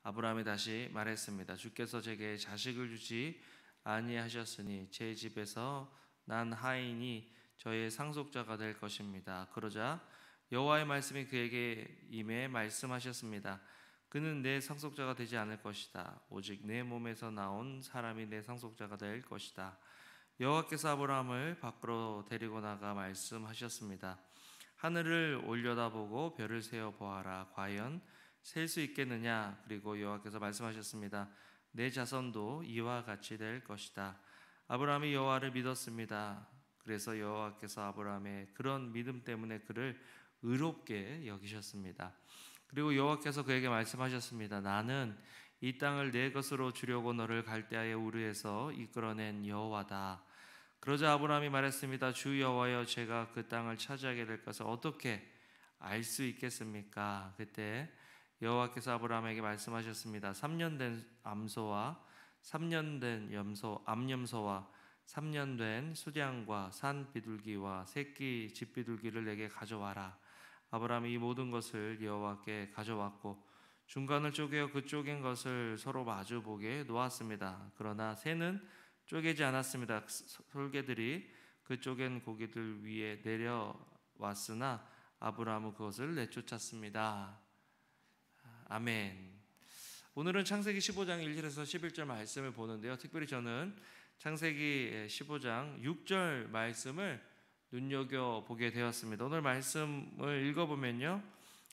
아브라함이 다시 말했습니다. 주께서 제게 자식을 주지 아니하셨으니 제 집에서 난 하인이 저의 상속자가 될 것입니다. 그러자 여호와의 말씀이 그에게 임해 말씀하셨습니다. 그는 내 상속자가 되지 않을 것이다. 오직 내 몸에서 나온 사람이 내 상속자가 될 것이다. 여호와께서 아브라함을 밖으로 데리고 나가 말씀하셨습니다. 하늘을 올려다보고 별을 세어 보아라. 과연 셀 수 있겠느냐? 그리고 여호와께서 말씀하셨습니다. 내 자손도 이와 같이 될 것이다. 아브라함이 여호와를 믿었습니다. 그래서 여호와께서 아브라함의 그런 믿음 때문에 그를 의롭게 여기셨습니다. 그리고 여호와께서 그에게 말씀하셨습니다. 나는 이 땅을 내 것으로 주려고 너를 갈대아의 우르에서 이끌어낸 여호와다. 그러자 아브라함이 말했습니다. 주 여호와여, 제가 그 땅을 차지하게 될 것을 어떻게 알 수 있겠습니까? 그때 여호와께서 아브라함에게 말씀하셨습니다. 3년 된 암소와 3년 된 암염소와 3년 된 수량과 산 비둘기와 새끼 집비둘기를 내게 가져와라. 아브라함이 이 모든 것을 여호와께 가져왔고 중간을 쪼개어 그 쪼갠 것을 서로 마주 보게 놓았습니다. 그러나 새는 쪼개지 않았습니다. 솔개들이 그 쪼갠 고기들 위에 내려왔으나 아브라함은 그것을 내쫓았습니다. 아멘. 오늘은 창세기 15장 1절에서 11절 말씀을 보는데요. 특별히 저는 창세기 15장 6절 말씀을 눈여겨보게 되었습니다. 오늘 말씀을 읽어보면요,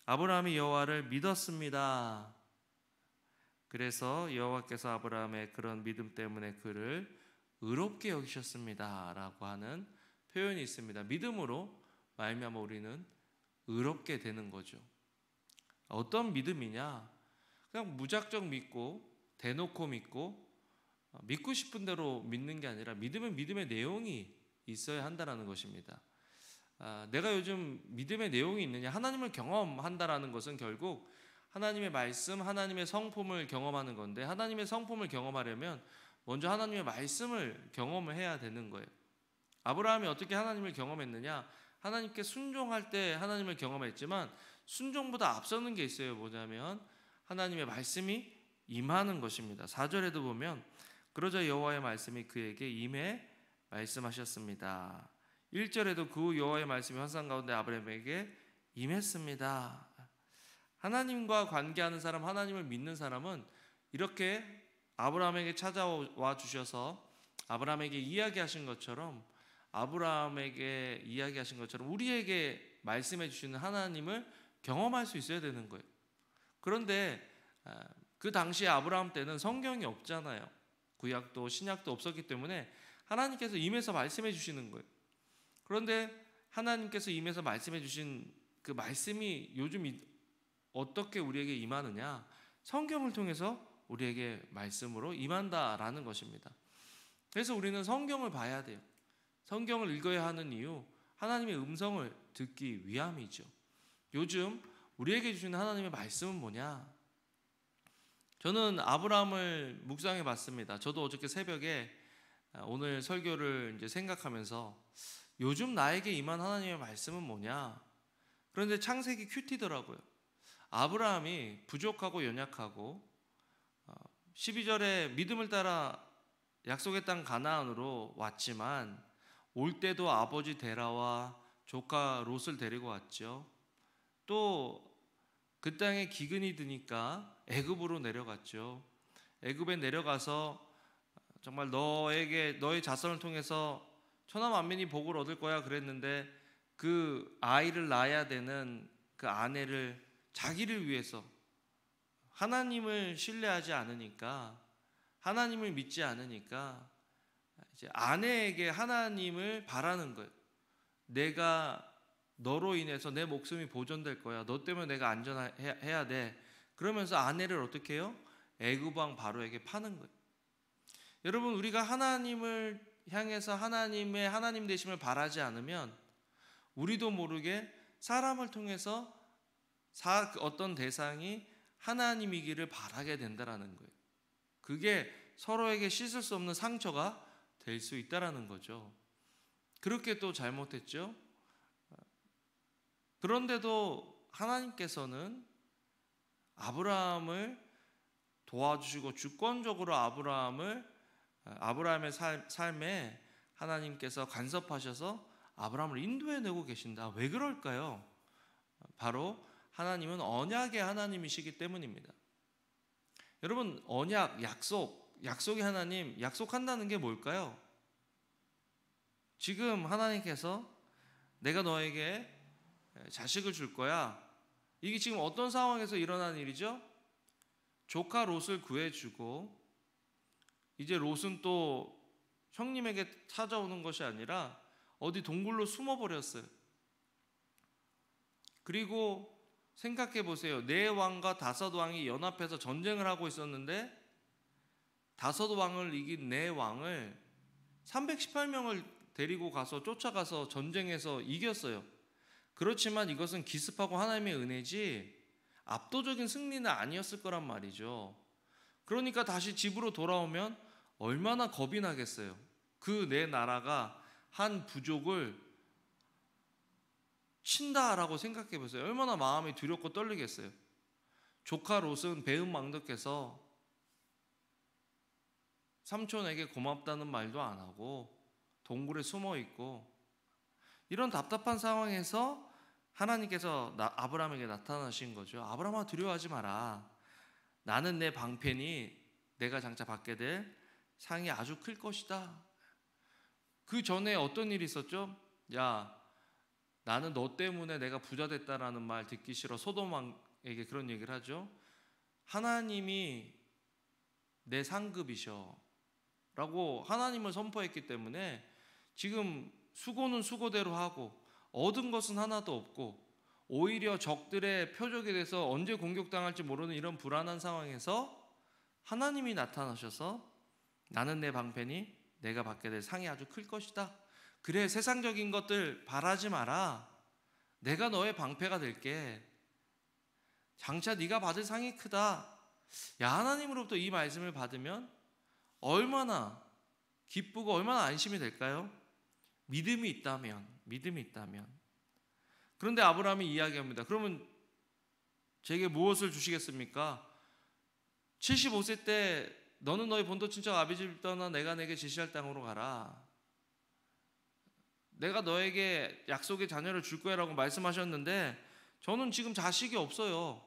아브라함이 여호와를 믿었습니다. 그래서 여호와께서 아브라함의 그런 믿음 때문에 그를 의롭게 여기셨습니다 라고 하는 표현이 있습니다. 믿음으로 말미암아 우리는 의롭게 되는 거죠. 어떤 믿음이냐? 그냥 무작정 믿고 대놓고 믿고 싶은 대로 믿는 게 아니라 믿음은 믿음의 내용이 있어야 한다는 것입니다. 내가 요즘 믿음의 내용이 있느냐? 하나님을 경험한다라는 것은 결국 하나님의 말씀, 하나님의 성품을 경험하는 건데, 하나님의 성품을 경험하려면 먼저 하나님의 말씀을 경험을 해야 되는 거예요. 아브라함이 어떻게 하나님을 경험했느냐? 하나님께 순종할 때 하나님을 경험했지만 순종보다 앞서는 게 있어요. 뭐냐면 하나님의 말씀이 임하는 것입니다. 4절에도 보면 그러자 여호와의 말씀이 그에게 임해 말씀하셨습니다. 1절에도 그 여호와의 말씀이 환상 가운데 아브라함에게 임했습니다. 하나님과 관계하는 사람, 하나님을 믿는 사람은 이렇게 아브라함에게 찾아와 주셔서 아브라함에게 이야기하신 것처럼 우리에게 말씀해 주시는 하나님을 경험할 수 있어야 되는 거예요. 그런데 그 당시에 아브라함 때는 성경이 없잖아요. 구약도 신약도 없었기 때문에 하나님께서 임해서 말씀해 주시는 거예요. 그런데 하나님께서 임해서 말씀해 주신 그 말씀이 요즘 어떻게 우리에게 임하느냐? 성경을 통해서 우리에게 말씀으로 임한다라는 것입니다. 그래서 우리는 성경을 봐야 돼요. 성경을 읽어야 하는 이유, 하나님의 음성을 듣기 위함이죠. 요즘 우리에게 주시는 하나님의 말씀은 뭐냐? 저는 아브라함을 묵상해 봤습니다. 저도 어저께 새벽에 오늘 설교를 이제 생각하면서 요즘 나에게 임한 하나님의 말씀은 뭐냐? 그런데 창세기 큐티더라고요. 아브라함이 부족하고 연약하고 12절에 믿음을 따라 약속의 땅 가나안으로 왔지만 올 때도 아버지 데라와 조카 롯을 데리고 왔죠. 또 그 땅에 기근이 드니까 애굽으로 내려갔죠. 애굽에 내려가서 정말 너의 자손을 통해서 천하 만민이 복을 얻을 거야 그랬는데 그 아이를 낳아야 되는 그 아내를 자기를 위해서 하나님을 신뢰하지 않으니까, 하나님을 믿지 않으니까 이제 아내에게 하나님을 바라는 거예요. 내가 너로 인해서 내 목숨이 보존될 거야. 너 때문에 내가 안전해야 돼. 그러면서 아내를 어떻게 해요? 애굽 왕 바로에게 파는 거예요. 여러분, 우리가 하나님을 향해서 하나님의 하나님 되심을 바라지 않으면 우리도 모르게 사람을 통해서 어떤 대상이 하나님이기를 바라게 된다라는 거예요. 그게 서로에게 씻을 수 없는 상처가 될 수 있다라는 거죠. 그렇게 또 잘못했죠. 그런데도 하나님께서는 아브라함을 도와주시고 주권적으로 아브라함의 삶에 하나님께서 간섭하셔서 아브라함을 인도해내고 계신다. 왜 그럴까요? 바로 하나님은 언약의 하나님이시기 때문입니다. 여러분, 언약, 약속의 하나님, 약속한다는 게 뭘까요? 지금 하나님께서 내가 너에게 자식을 줄 거야. 이게 지금 어떤 상황에서 일어난 일이죠? 조카 롯을 구해주고 이제 롯은 또 형님에게 찾아오는 것이 아니라 어디 동굴로 숨어버렸어요. 그리고 생각해 보세요. 네 왕과 다섯 왕이 연합해서 전쟁을 하고 있었는데 다섯 왕을 이긴 네 왕을 318명을 데리고 가서 쫓아가서 전쟁에서 이겼어요. 그렇지만 이것은 기습하고 하나님의 은혜지 압도적인 승리는 아니었을 거란 말이죠. 그러니까 다시 집으로 돌아오면 얼마나 겁이 나겠어요. 그 네 나라가 한 부족을 친다라고 생각해 보세요. 얼마나 마음이 두렵고 떨리겠어요. 조카 롯은 배은망덕해서 삼촌에게 고맙다는 말도 안 하고 동굴에 숨어 있고, 이런 답답한 상황에서 하나님께서 아브라함에게 나타나신 거죠. 아브라함아, 두려워하지 마라. 나는 내 방편이 내가 장차 받게 될 상이 아주 클 것이다. 그 전에 어떤 일이 있었죠? 야, 나는 너 때문에 내가 부자 됐다라는 말 듣기 싫어. 소돔 왕에게 그런 얘기를 하죠. 하나님이 내 상급이셔 라고 하나님을 선포했기 때문에 지금 수고는 수고대로 하고 얻은 것은 하나도 없고 오히려 적들의 표적이 돼서 언제 공격당할지 모르는 이런 불안한 상황에서 하나님이 나타나셔서 나는 내 방편이 내가 받게 될 상이 아주 클 것이다. 그래, 세상적인 것들 바라지 마라. 내가 너의 방패가 될게. 장차 네가 받을 상이 크다. 야, 하나님으로부터 이 말씀을 받으면 얼마나 기쁘고 얼마나 안심이 될까요? 믿음이 있다면. 그런데 아브라함이 이야기합니다. 그러면 제게 무엇을 주시겠습니까? 75세 때 너는 너희 본토 친척 아비 집 떠나 내가 내게 지시할 땅으로 가라. 내가 너에게 약속의 자녀를 줄 거야 라고 말씀하셨는데 저는 지금 자식이 없어요.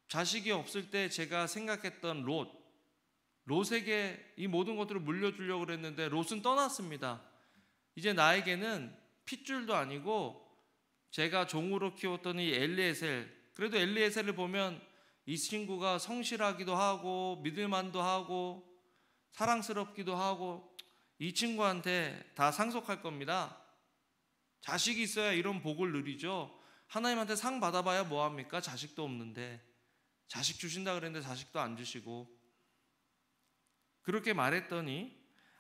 자식이 없을 때 제가 생각했던 롯에게 이 모든 것들을 물려주려고 그랬는데 롯은 떠났습니다. 이제 나에게는 핏줄도 아니고 제가 종으로 키웠던 이 엘리에셀, 그래도 엘리에셀을 보면 이 친구가 성실하기도 하고 믿을만도 하고 사랑스럽기도 하고 이 친구한테 다 상속할 겁니다. 자식이 있어야 이런 복을 누리죠. 하나님한테 상 받아봐야 뭐합니까? 자식도 없는데. 자식 주신다 그랬는데 자식도 안 주시고. 그렇게 말했더니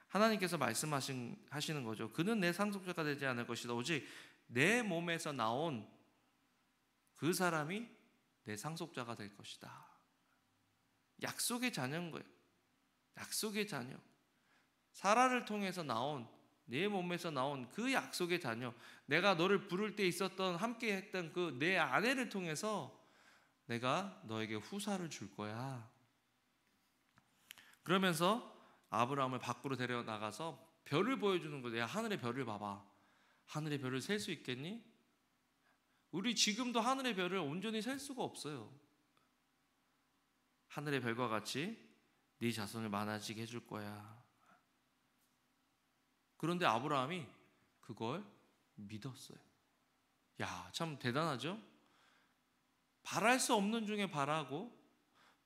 하나님께서 말씀하시는 거죠. 그는 내 상속자가 되지 않을 것이다. 오직 내 몸에서 나온 그 사람이 내 상속자가 될 것이다. 약속의 자녀인 거예요. 약속의 자녀. 사라를 통해서 나온, 내 몸에서 나온 그 약속의 자녀. 내가 너를 부를 때 있었던, 함께 했던 그 내 아내를 통해서 내가 너에게 후사를 줄 거야. 그러면서 아브라함을 밖으로 데려나가서 별을 보여주는 거예요. 야, 하늘의 별을 봐봐. 하늘의 별을 셀 수 있겠니? 우리 지금도 하늘의 별을 온전히 셀 수가 없어요. 하늘의 별과 같이 네 자손을 많아지게 해줄 거야. 그런데 아브라함이 그걸 믿었어요. 야, 참 대단하죠? 바랄 수 없는 중에 바라고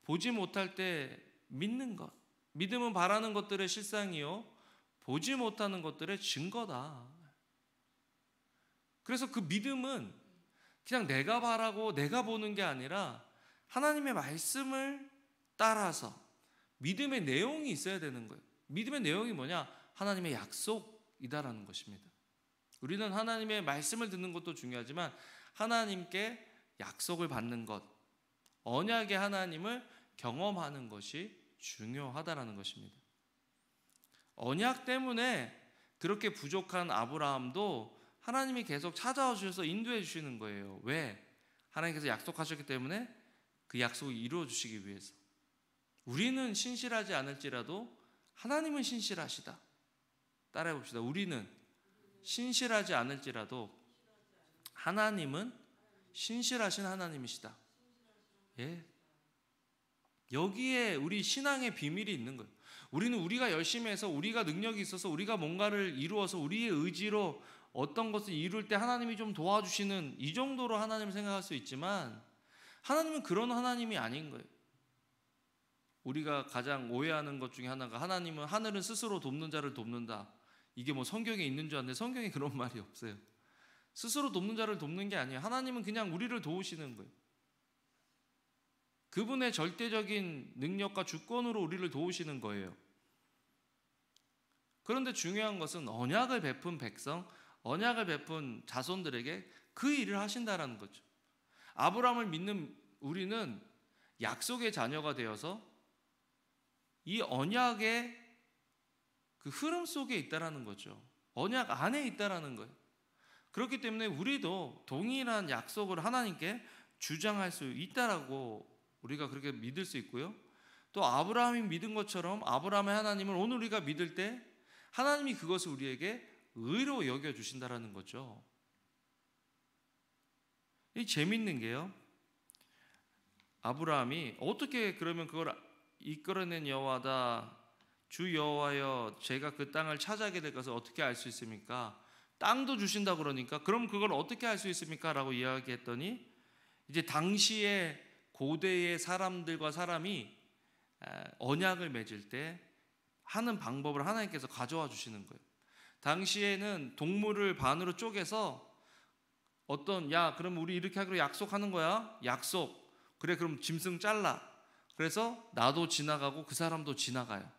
보지 못할 때 믿는 것. 믿음은 바라는 것들의 실상이요 보지 못하는 것들의 증거다. 그래서 그 믿음은 그냥 내가 바라고 내가 보는 게 아니라 하나님의 말씀을 따라서 믿음의 내용이 있어야 되는 거예요. 믿음의 내용이 뭐냐? 하나님의 약속이다라는 것입니다. 우리는 하나님의 말씀을 듣는 것도 중요하지만 하나님께 약속을 받는 것, 언약의 하나님을 경험하는 것이 중요하다라는 것입니다. 언약 때문에 그렇게 부족한 아브라함도 하나님이 계속 찾아와 주셔서 인도해 주시는 거예요. 왜? 하나님께서 약속하셨기 때문에 그 약속을 이루어 주시기 위해서. 우리는 신실하지 않을지라도 하나님은 신실하시다. 따라해 봅시다. 우리는 신실하지 않을지라도 하나님은 신실하신 하나님이시다. 예. 여기에 우리 신앙의 비밀이 있는 거예요. 우리는 우리가 열심히 해서 우리가 능력이 있어서 우리가 뭔가를 이루어서 우리의 의지로 어떤 것을 이룰 때 하나님이 좀 도와주시는 이 정도로 하나님을 생각할 수 있지만 하나님은 그런 하나님이 아닌 거예요. 우리가 가장 오해하는 것 중에 하나가 하나님은 하늘은 스스로 돕는 자를 돕는다. 이게 뭐 성경에 있는 줄 아는데 성경에 그런 말이 없어요. 스스로 돕는 자를 돕는 게 아니에요. 하나님은 그냥 우리를 도우시는 거예요. 그분의 절대적인 능력과 주권으로 우리를 도우시는 거예요. 그런데 중요한 것은 언약을 베푼 백성, 언약을 베푼 자손들에게 그 일을 하신다라는 거죠. 아브라함을 믿는 우리는 약속의 자녀가 되어서 이 언약의 그 흐름 속에 있다라는 거죠. 언약 안에 있다라는 거예요. 그렇기 때문에 우리도 동일한 약속을 하나님께 주장할 수 있다라고 우리가 그렇게 믿을 수 있고요. 또 아브라함이 믿은 것처럼 아브라함의 하나님을 오늘 우리가 믿을 때 하나님이 그것을 우리에게 의로 여겨주신다라는 거죠. 이 재밌는 게요. 아브라함이 어떻게 그러면 그걸 이끌어낸 여호와다, 주 여호와여 제가 그 땅을 차지하게 될 것을 어떻게 알 수 있습니까? 땅도 주신다 그러니까 그럼 그걸 어떻게 알 수 있습니까? 라고 이야기했더니 이제 당시에 고대의 사람들과 사람이 언약을 맺을 때 하는 방법을 하나님께서 가져와 주시는 거예요. 당시에는 동물을 반으로 쪼개서 그럼 우리 이렇게 하기로 약속하는 거야. 약속. 그래 그럼 짐승 잘라. 그래서 나도 지나가고 그 사람도 지나가요.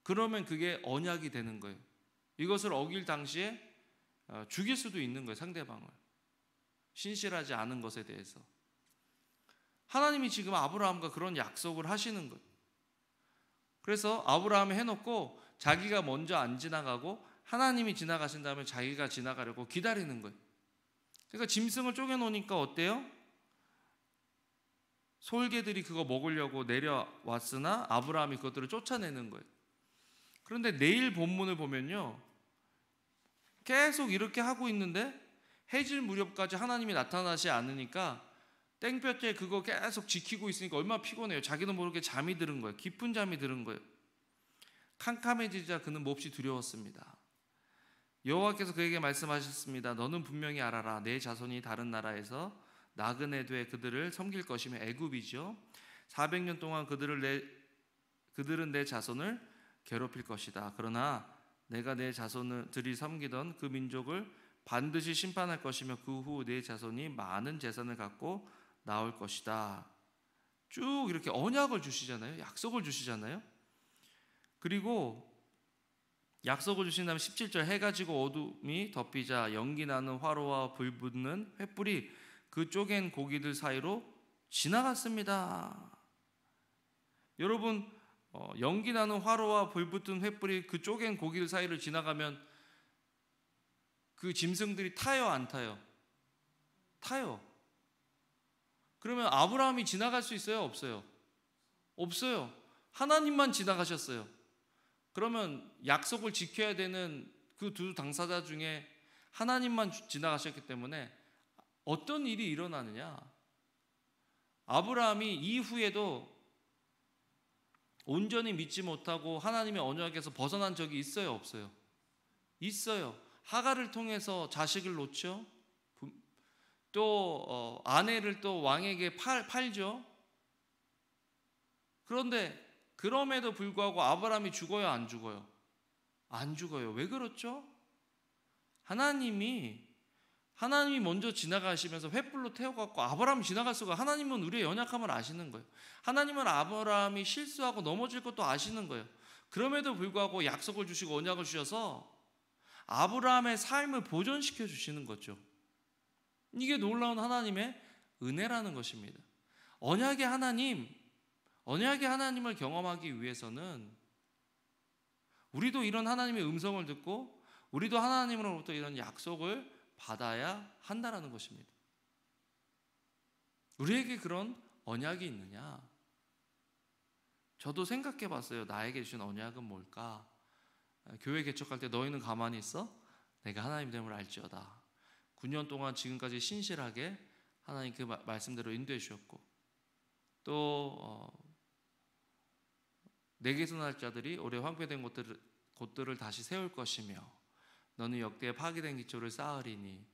그러면 그게 언약이 되는 거예요. 이것을 어길 당시에 죽일 수도 있는 거예요. 상대방을. 신실하지 않은 것에 대해서. 하나님이 지금 아브라함과 그런 약속을 하시는 거예요. 그래서 아브라함이 해놓고 자기가 먼저 안 지나가고 하나님이 지나가신 다음에 자기가 지나가려고 기다리는 거예요. 그러니까 짐승을 쪼개놓으니까 어때요? 솔개들이 그거 먹으려고 내려왔으나 아브라함이 그것들을 쫓아내는 거예요. 그런데 내일 본문을 보면요, 계속 이렇게 하고 있는데 해질 무렵까지 하나님이 나타나지 않으니까 땡볕에 그거 계속 지키고 있으니까 얼마나 피곤해요. 자기도 모르게 잠이 드는 거예요. 깊은 잠이 드는 거예요. 캄캄해지자 그는 몹시 두려웠습니다. 여호와께서 그에게 말씀하셨습니다. 너는 분명히 알아라. 내 자손이 다른 나라에서 나그네 돼 그들을 섬길 것이며 애굽이죠. 400년 동안 그들은 내 자손을 괴롭힐 것이다. 그러나 내가 내 자손들이 섬기던 그 민족을 반드시 심판할 것이며 그 후 내 자손이 많은 재산을 갖고 나올 것이다. 쭉 이렇게 언약을 주시잖아요. 약속을 주시잖아요. 그리고 약속을 주신 다음에 17절 해가 지고 어둠이 덮이자 연기 나는 화로와 불 붙는 횃불이 그 쪼갠 고기들 사이로 지나갔습니다. 여러분 연기 나는 화로와 불 붙은 횃불이 그 쪼갠 고기들 사이를 지나가면 그 짐승들이 타요 안 타요? 타요. 그러면 아브라함이 지나갈 수 있어요? 없어요? 없어요. 하나님만 지나가셨어요. 그러면 약속을 지켜야 되는 그 두 당사자 중에 하나님만 지나가셨기 때문에 어떤 일이 일어나느냐? 아브라함이 이후에도 온전히 믿지 못하고 하나님의 언약에서 벗어난 적이 있어요? 없어요? 있어요. 하갈을 통해서 자식을 놓죠. 또 아내를 또 왕에게 팔죠. 그런데 그럼에도 불구하고 아브라함이 죽어요? 안 죽어요? 안 죽어요. 왜 그렇죠? 하나님이 먼저 지나가시면서 횃불로 태워갖고 아브라함이 지나갈 수가, 하나님은 우리의 연약함을 아시는 거예요. 하나님은 아브라함이 실수하고 넘어질 것도 아시는 거예요. 그럼에도 불구하고 약속을 주시고 언약을 주셔서 아브라함의 삶을 보존시켜 주시는 거죠. 이게 놀라운 하나님의 은혜라는 것입니다. 언약의 하나님을 경험하기 위해서는 우리도 이런 하나님의 음성을 듣고 우리도 하나님으로부터 이런 약속을 받아야 한다는 것입니다. 우리에게 그런 언약이 있느냐? 저도 생각해 봤어요. 나에게 주신 언약은 뭘까? 교회 개척할 때 너희는 가만히 있어? 내가 하나님 됨을 알지어다. 9년 동안 지금까지 신실하게 하나님 그 말씀대로 인도해 주셨고, 또 내게서 날 자들이 올해 황폐된 곳들을 다시 세울 것이며, 너는 역대에 파괴된 기초를 쌓으리니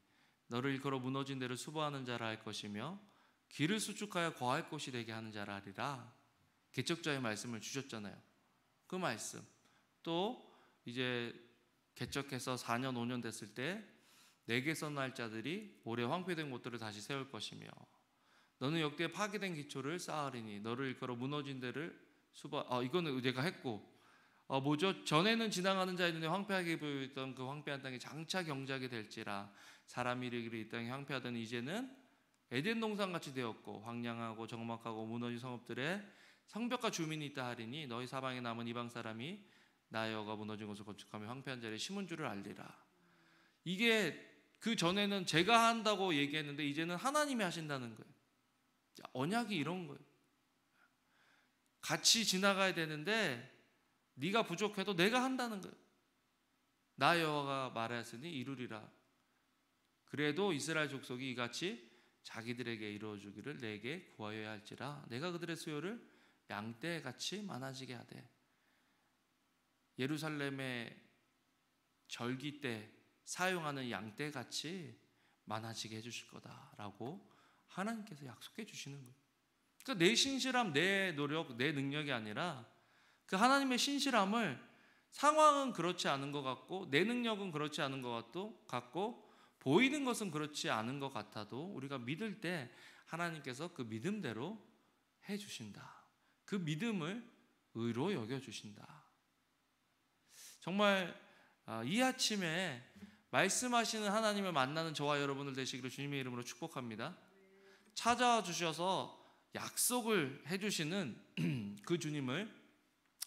너를 일컬어 무너진 데를 수보하는 자라 할 것이며 길을 수축하여 거할 곳이 되게 하는 자라 하리라. 개척자의 말씀을 주셨잖아요. 그 말씀. 또 이제 개척해서 4년 5년 됐을 때 내게서 날 자들이 올해 황폐된 곳들을 다시 세울 것이며, 너는 역대에 파괴된 기초를 쌓으리니 너를 일컬어 무너진 데를 이거는 내가 했고, 뭐죠? 전에는 지나가는 자의 눈에 황폐하게 보였던 그 황폐한 땅이 장차 경작이 될지라. 사람이 이르기를 이 땅이 황폐하더니 이제는 에덴 동산같이 되었고 황량하고 적막하고 무너진 성읍들에 성벽과 주민이 있다 하리니 너희 사방에 남은 이방 사람이 나의 여호와가 무너진 곳을 건축하며 황폐한 자리에 심은 줄을 알리라. 이게 그 전에는 제가 한다고 얘기했는데 이제는 하나님이 하신다는 거예요. 언약이 이런 거예요. 같이 지나가야 되는데 네가 부족해도 내가 한다는 거예요. 나 여호와가 말하였으니 이루리라. 그래도 이스라엘 족속이 이같이 자기들에게 이루어주기를 내게 구하여야 할지라. 내가 그들의 수요를 양떼같이 많아지게 하되 예루살렘의 절기 때 사용하는 양떼같이 많아지게 해주실 거다라고 하나님께서 약속해 주시는 거예요. 그러니까 내 신실함, 내 노력, 내 능력이 아니라 그 하나님의 신실함을, 상황은 그렇지 않은 것 같고 내 능력은 그렇지 않은 것 같고 보이는 것은 그렇지 않은 것 같아도 우리가 믿을 때 하나님께서 그 믿음대로 해주신다. 그 믿음을 의로 여겨주신다. 정말 이 아침에 말씀하시는 하나님을 만나는 저와 여러분들 되시기를 주님의 이름으로 축복합니다. 찾아와 주셔서 약속을 해주시는 그 주님을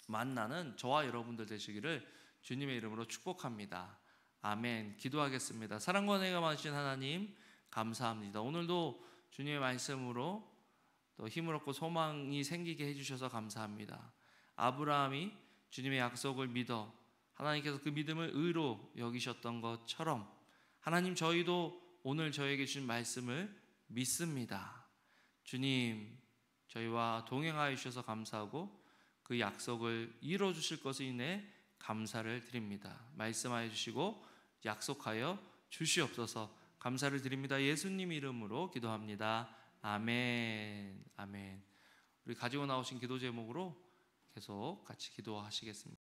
만나는 저와 여러분들 되시기를 주님의 이름으로 축복합니다. 아멘. 기도하겠습니다. 사랑과 은혜가 많으신 하나님 감사합니다. 오늘도 주님의 말씀으로 또 힘을 얻고 소망이 생기게 해주셔서 감사합니다. 아브라함이 주님의 약속을 믿어 하나님께서 그 믿음을 의로 여기셨던 것처럼 하나님, 저희도 오늘 저에게 주신 말씀을 믿습니다. 주님, 저희와 동행하여 주셔서 감사하고 그 약속을 이루어주실 것을 인해 감사를 드립니다. 말씀하여 주시고 약속하여 주시옵소서. 감사를 드립니다. 예수님 이름으로 기도합니다. 아멘. 아멘. 우리 가지고 나오신 기도 제목으로 계속 같이 기도하시겠습니다.